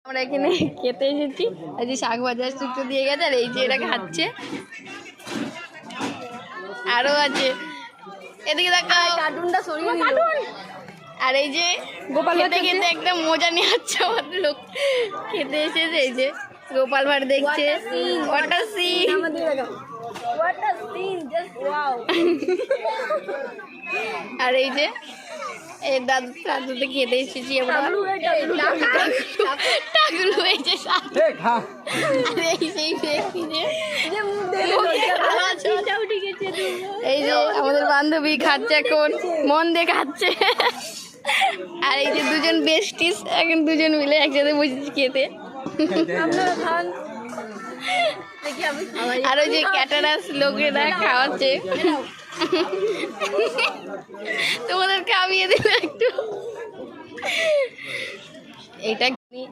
আমরা এখানে খেতে এসেছি, আজ শাক ভাজা শুক্তো দিয়ে গেছে, আর এই যে এরা খাচ্ছে, আরো আছে এদিকে দেখা কার্টুনটা সরিয়ে দিল। আর এই যে গোপাল খেতে খেতে একটা মজা নিয়ে যাচ্ছে, আমাদের লোক খেতে এসেছে। এই যে গোপাল ভাট দেখছে, ওয়াটার সিন আর এই যে এই দাদুতে খেতে এসেছি আমরা। টাকলু হয়েছে এই যে আমাদের বান্ধবী খাচ্ছে, এখন মন দিয়ে খাচ্ছে। আর এই যে দুজন বেস্টিস এখন দুজন মিলে একসাথে বসেছি খেতে। আর ওই যে ক্যাটারাস লোকেরা খাওয়াচ্ছে, তোমাদের খাইয়ে দিল একটু। এটা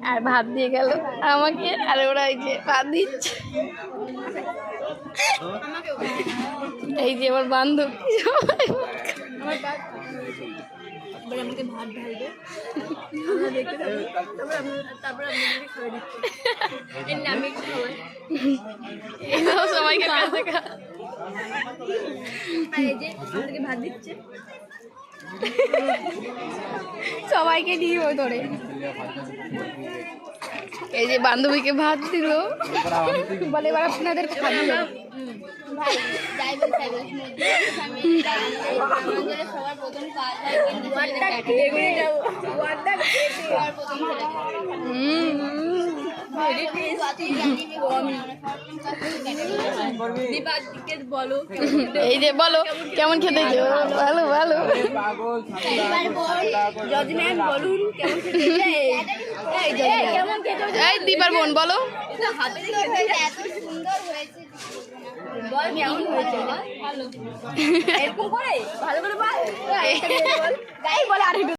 আর ভাত দিয়ে গেল আমাকে, আর ওরা এই যে ভাত দিচ্ছে। এই যে আমার বান্ধবী সবাইকে ভাত দিচ্ছে, সবাইকে দিয়ে ধরে। এই যে বান্ধবীকে ভাত দিল, বলে এবার আপনাদের খাবে। এই যে বলো কেমন খেতে, ভালো ভালো। এই দীপার বোন বলো ভালো করে